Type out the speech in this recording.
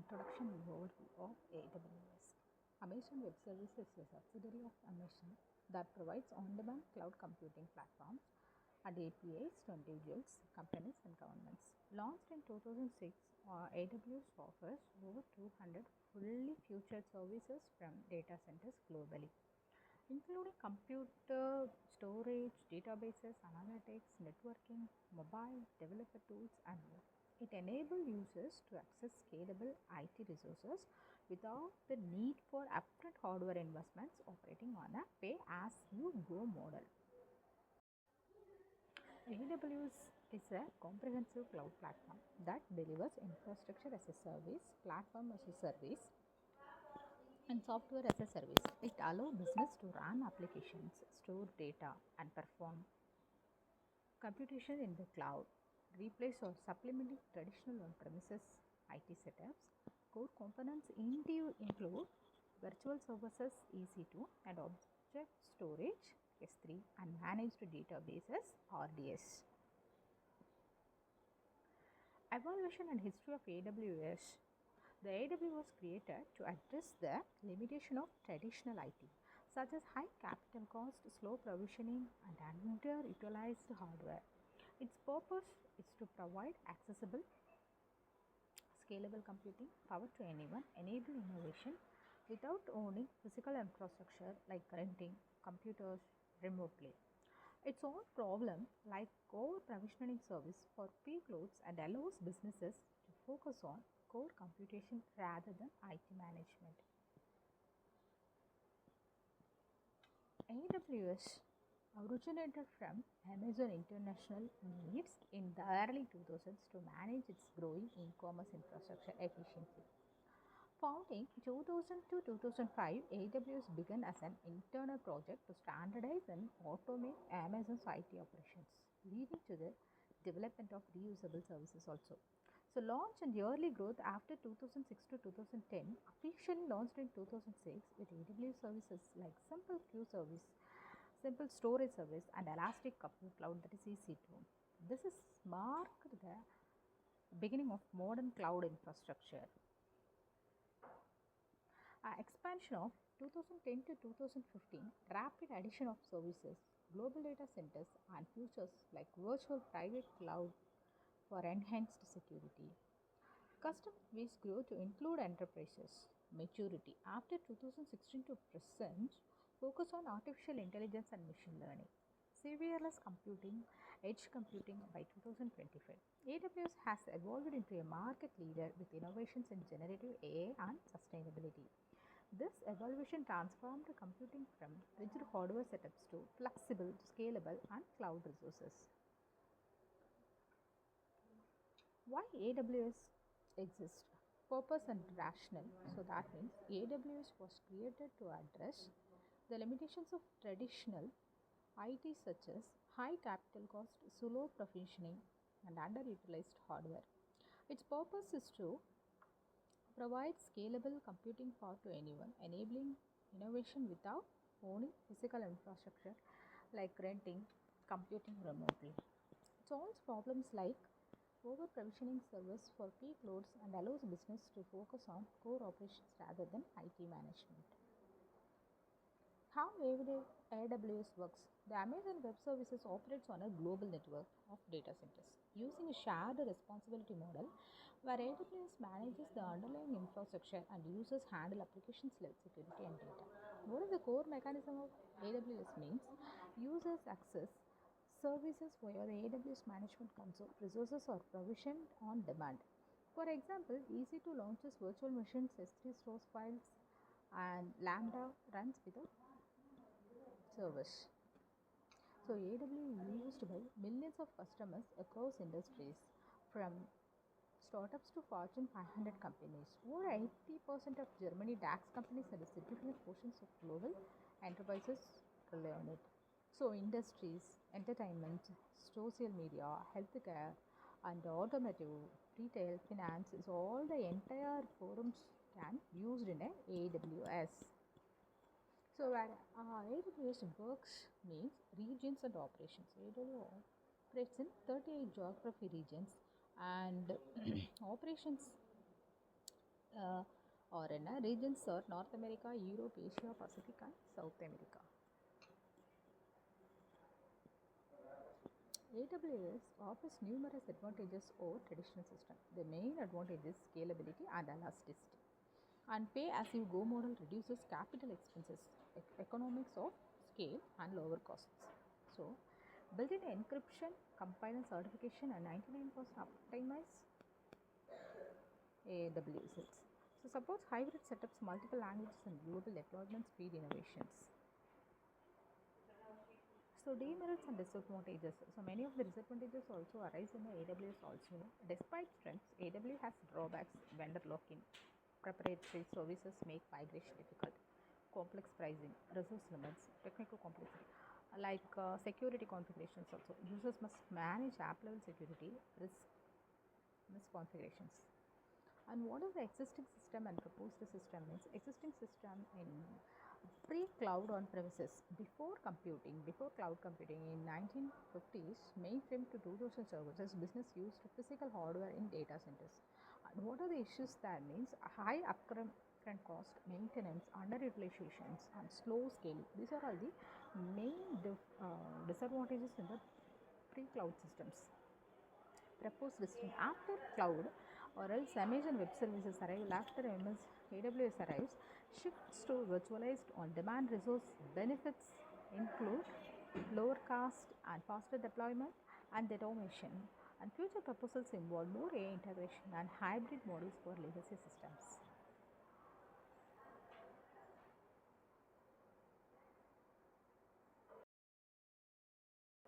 Introduction and overview of AWS. Amazon Web Services is a subsidiary of Amazon that provides on-demand cloud computing platforms and APIs to individuals, companies, and governments. Launched in 2006, AWS offers over 200 fully featured services from data centers globally, including computer storage, databases, analytics, networking, mobile, developer tools, and more. It enables users to access scalable IT resources without the need for upfront hardware investments, operating on a pay-as-you-go model. AWS is a comprehensive cloud platform that delivers infrastructure as a service, platform as a service, and software as a service. It allows business to run applications, store data, and perform computation in the cloud, replace or supplementing traditional on-premises IT setups. Core components include virtual services EC2 and object storage S3 and managed databases RDS. Evaluation and history of AWS. The AWS was created to address the limitation of traditional IT, such as high capital cost, slow provisioning, and underutilized hardware. Its purpose is to provide accessible, scalable computing power to anyone, enable innovation without owning physical infrastructure like renting computers remotely. Its own problem like core provisioning service for peak loads and allows businesses to focus on core computation rather than IT management. AWS originated from Amazon International needs in the early 2000s to manage its growing e-commerce infrastructure efficiently. Founding 2000 to 2005, AWS began as an internal project to standardize and automate Amazon's IT operations, leading to the development of reusable services also. So launch and yearly growth after 2006 to 2010, officially launched in 2006 with AWS services like Simple Queue Service, Simple Storage Service, and Elastic Cloud, that is EC2. This is marked the beginning of modern cloud infrastructure. Expansion of 2010 to 2015, rapid addition of services, global data centers, and features like virtual private cloud for enhanced security. Customer base grew to include enterprises. Maturity after 2016 to present, focus on artificial intelligence and machine learning. Serverless computing, edge computing by 2025. AWS has evolved into a market leader with innovations in generative AI and sustainability. This evolution transformed computing from rigid hardware setups to flexible, scalable, and cloud resources. Why AWS exists? Purpose and rationale. So that means AWS was created to address the limitations of traditional IT, such as high capital cost, slow provisioning, and underutilized hardware. Its purpose is to provide scalable computing power to anyone, enabling innovation without owning physical infrastructure like renting computing remotely. It solves problems like over provisioning servers for peak loads and allows business to focus on core operations rather than IT management. How AWS works? The Amazon Web Services operates on a global network of data centers using a shared responsibility model where AWS manages the underlying infrastructure and users handle applications level security and data. What is the core mechanism of AWS means? Users access services via the AWS management console. Resources are provisioned on demand. For example, EC2 launches virtual machines, S3 stores files, and Lambda runs without service. So AWS is used by millions of customers across industries, from startups to Fortune 500 companies. Over 80% of Germany DAX companies and significant portions of global enterprises rely on it. So industries, entertainment, social media, healthcare, and automotive, retail, finance is all the entire forums can used in a AWS. So where AWS works means regions and operations. AWS operates in 38 geography regions and operations uh, or in regions are North America, Europe, Asia, Pacific, and South America. AWS offers numerous advantages over traditional systems. The main advantage is scalability and elasticity. And pay as you go model reduces capital expenses, economics of scale, and lower costs. So, built-in encryption, compile and certification, and 99% optimize AWS. So, supports hybrid setups, multiple languages, and global deployment speed innovations. So demerits and disadvantages. So many of the disadvantages also arise in the AWS also. Despite strengths, AWS has drawbacks, vendor lock-in, proprietary services make migration difficult, complex pricing, resource limits, technical complexity, like security configurations also. Users must manage app-level security, risk misconfigurations. And what is the existing system and proposed system means? Existing system in pre-cloud on-premises, before cloud computing in 1950s, mainframe to 2000 services, business used physical hardware in data centers. And what are the issues that means? High upfront cost, maintenance, underutilizations, and slow scaling. These are all the main disadvantages in the pre-cloud systems. Proposed system after cloud, or else Amazon Web Services arrival after AWS arrives, shifts to virtualized on-demand resource. Benefits include lower cost and faster deployment and automation. And future proposals involve more AI integration and hybrid models for legacy systems.